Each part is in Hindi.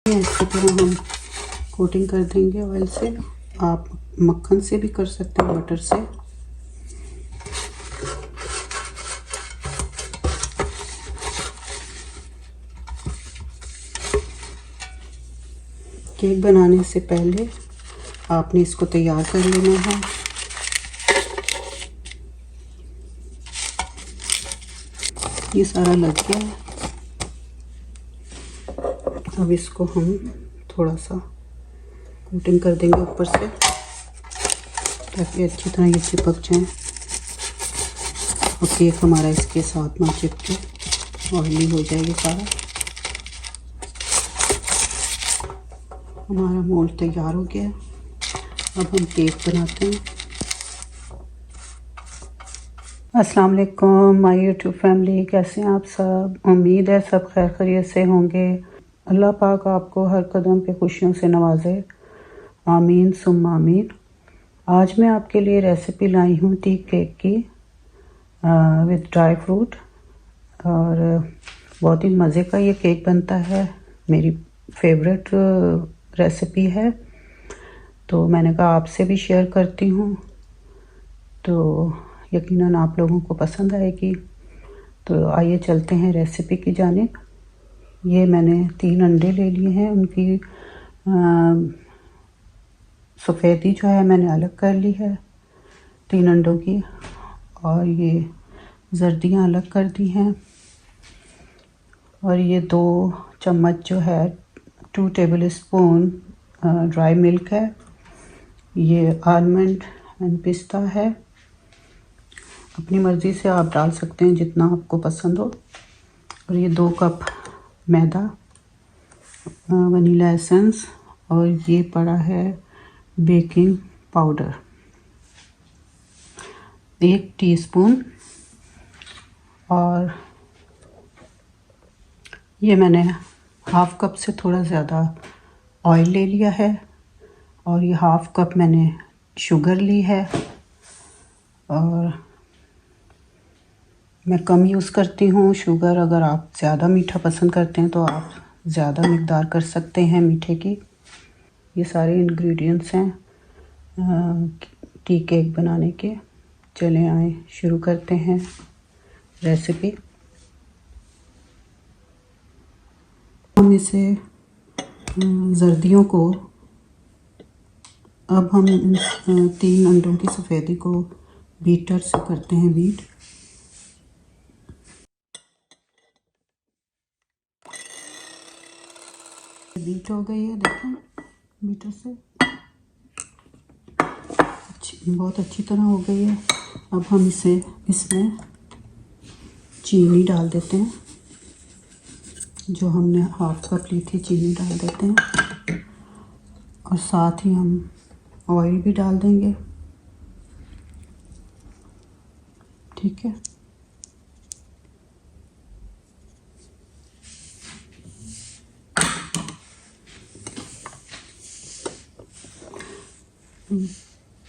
अच्छी तरह हम कोटिंग कर देंगे ऑयल से। आप मक्खन से भी कर सकते हैं, बटर से। केक बनाने से पहले आपने इसको तैयार कर लेना है। ये सारा लग गया है। अब इसको हम थोड़ा सा कोटिंग कर देंगे ऊपर से, ताकि अच्छी तरह ये चिपक जाए और केक हमारा इसके साथ ना चिपके, ऑयली हो जाएगी सारा। हमारा मोल्ड तैयार हो गया। अब हम केक बनाते हैं। अस्सलाम वालेकुम माय यूट्यूब फैमिली, कैसे हैं आप सब? उम्मीद है सब खैर खैरियत से होंगे। अल्लाह पाक आपको हर कदम पे खुशियों से नवाजे, आमीन सुम्मा आमीन। आज मैं आपके लिए रेसिपी लाई हूँ टी केक की विद ड्राई फ्रूट, और बहुत ही मज़े का ये केक बनता है। मेरी फेवरेट रेसिपी है, तो मैंने कहा आपसे भी शेयर करती हूँ, तो यकीनन आप लोगों को पसंद आएगी। तो आइए चलते हैं रेसिपी की जानिब। ये मैंने 3 अंडे ले लिए हैं, उनकी सफ़ेदी जो है मैंने अलग कर ली है 3 अंडों की, और ये जर्दियाँ अलग कर दी हैं। और ये 2 चम्मच जो है 2 टेबल स्पून ड्राई मिल्क है। ये आलमंड एंड पिस्ता है, अपनी मर्ज़ी से आप डाल सकते हैं जितना आपको पसंद हो। और ये 2 कप मैदा, वनीला एसेंस, और ये पड़ा है बेकिंग पाउडर 1 टीस्पून। और ये मैंने हाफ़ कप से थोड़ा ज़्यादा ऑयल ले लिया है, और ये हाफ़ कप मैंने शुगर ली है। और मैं कम यूज़ करती हूँ शुगर। अगर आप ज़्यादा मीठा पसंद करते हैं तो आप ज़्यादा मिक़दार कर सकते हैं मीठे की। ये सारे इंग्रेडिएंट्स हैं टी केक बनाने के। चलें आए शुरू करते हैं रेसिपी। हम इसे जर्दियों को, अब हम 3 अंडों की सफ़ेदी को बीटर से करते हैं बीट। बीट हो गई है, देखें बीटर से बहुत अच्छी तरह हो गई है। अब हम इसमें चीनी डाल देते हैं, जो हमने हाफ़ कप ली थी चीनी डाल देते हैं, और साथ ही हम ऑयल भी डाल देंगे। ठीक है,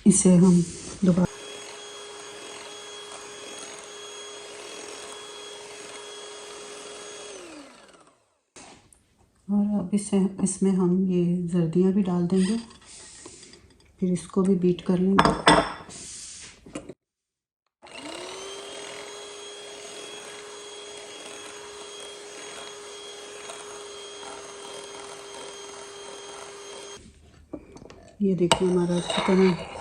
इसे हम दोबारा और अब इसमें हम ये जर्दियाँ भी डाल देंगे, फिर इसको भी बीट कर लेंगे। ये देखिए हमारा अच्छी तरह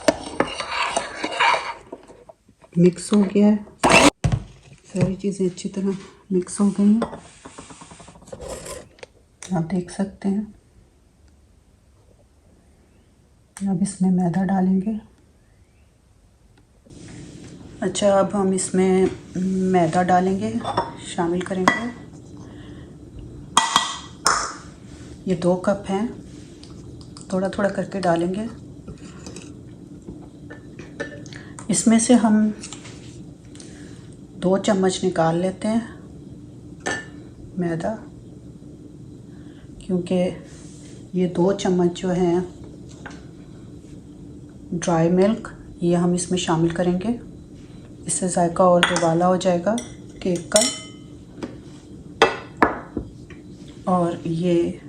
मिक्स हो गया है, सारी चीज़ें अच्छी तरह मिक्स हो गई हैं, आप देख सकते हैं। अब इसमें मैदा डालेंगे। अच्छा, अब हम इसमें मैदा डालेंगे, शामिल करेंगे। ये 2 कप हैं, थोड़ा थोड़ा करके डालेंगे। इसमें से हम 2 चम्मच निकाल लेते हैं मैदा, क्योंकि ये 2 चम्मच जो हैं ड्राई मिल्क, ये हम इसमें शामिल करेंगे। इससे जायका और दुबाला हो जाएगा केक का। और ये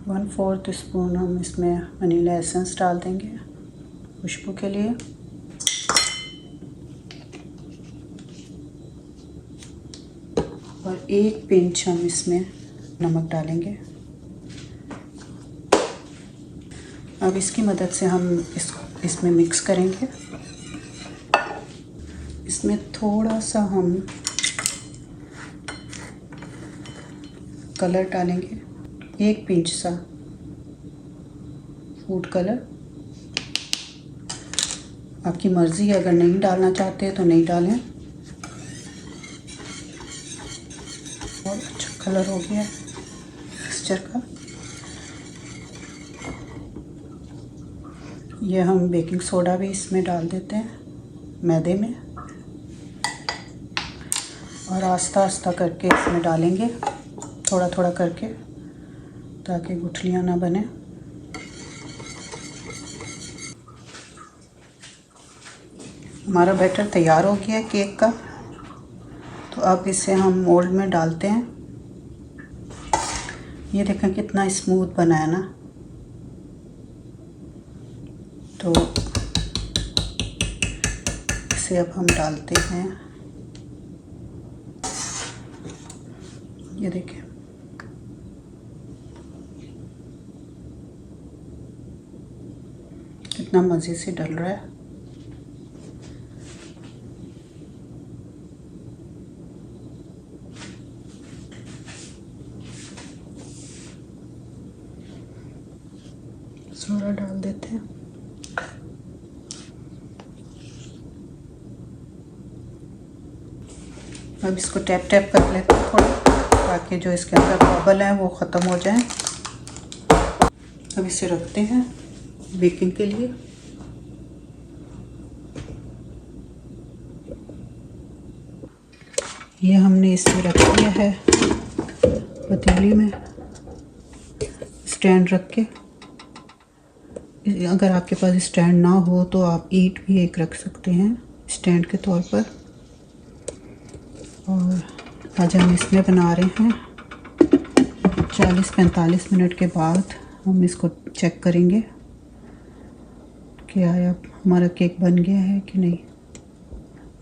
1/4 स्पून हम इसमें वनीला एसेंस डाल देंगे खुशबू के लिए। और 1 पिंच हम इसमें नमक डालेंगे। अब इसकी मदद से हम इसमें मिक्स करेंगे। इसमें थोड़ा सा हम कलर डालेंगे, 1 पिंच सा फूड कलर। आपकी मर्ज़ी है, अगर नहीं डालना चाहते हैं तो नहीं डालें। बहुत अच्छा कलर हो गया मिक्सचर का। ये हम बेकिंग सोडा भी इसमें डाल देते हैं मैदे में, और आस्ता आस्ता करके इसमें डालेंगे, थोड़ा थोड़ा करके, ताकि गुठलियाँ ना बने। हमारा बैटर तैयार हो गया है केक का। तो अब इसे हम मोल्ड में डालते हैं। ये देखें कितना स्मूथ बना है ना। तो इसे अब हम डालते हैं। ये देखें कितना मज़े से डल रहा है। सोडा डाल देते हैं। अब इसको टैप टैप कर लेते हैं थोड़ा, ताकि जो इसके अंदर बबल है वो ख़त्म हो जाए। अब इसे रखते हैं बेकिंग के लिए। ये हमने इसमें रख दिया है पतीली में स्टैंड रख के। अगर आपके पास स्टैंड ना हो तो आप ईंट भी एक रख सकते हैं स्टैंड के तौर पर। और आज हम इसमें बना रहे हैं। 40-45 मिनट के बाद हम इसको चेक करेंगे कि आया हमारा केक बन गया है कि नहीं।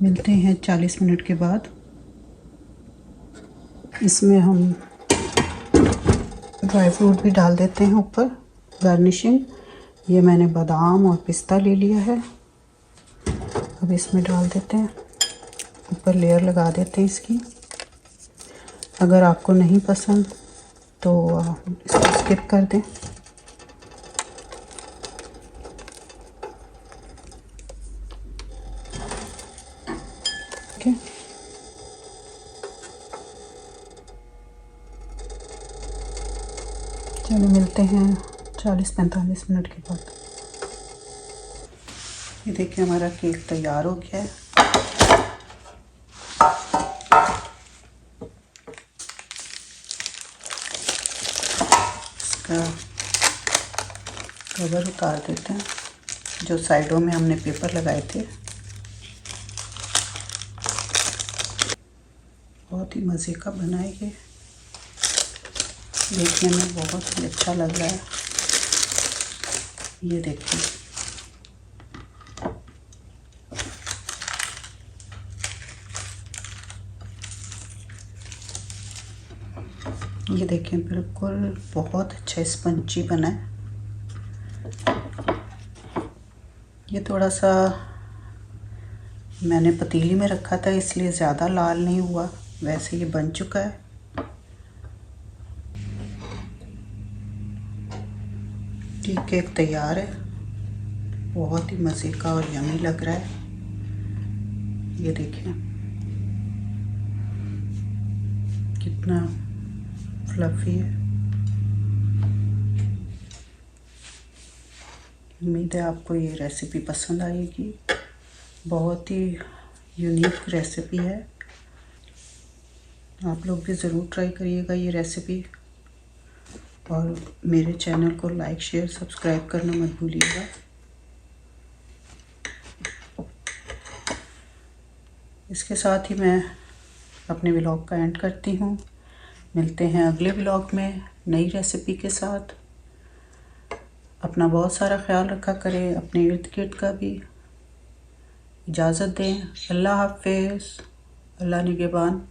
मिलते हैं 40 मिनट के बाद। इसमें हम ड्राई फ्रूट भी डाल देते हैं ऊपर, गार्निशिंग। ये मैंने बादाम और पिस्ता ले लिया है। अब इसमें डाल देते हैं, ऊपर लेयर लगा देते हैं इसकी। अगर आपको नहीं पसंद तो इसको स्किप कर दें। ओके, चलो मिलते हैं 40-45 मिनट के बाद। ये देखिए हमारा केक तैयार हो गया है। इसका कवर उतार देते हैं, जो साइडों में हमने पेपर लगाए थे। बहुत ही मज़े का बना है ये, देखने में बहुत ही अच्छा लग रहा है। ये देखिए ये देखिए बिल्कुल बहुत अच्छा स्पंजी बना है। ये थोड़ा सा मैंने पतीली में रखा था इसलिए ज़्यादा लाल नहीं हुआ, वैसे ये बन चुका है। केक तैयार है, बहुत ही मज़े का और यमी लग रहा है। ये देखिए कितना फ्लफी है। उम्मीद है आपको ये रेसिपी पसंद आएगी। बहुत ही यूनिक रेसिपी है, आप लोग भी ज़रूर ट्राई करिएगा ये रेसिपी। और मेरे चैनल को लाइक शेयर सब्सक्राइब करना मत भूलिएगा। इसके साथ ही मैं अपने व्लॉग का एंड करती हूँ। मिलते हैं अगले व्लॉग में नई रेसिपी के साथ। अपना बहुत सारा ख्याल रखा करें, अपने इर्द गिर्द का भी। इजाज़त दें। अल्लाह हाफ़िज़। अल्लाह निगहबान।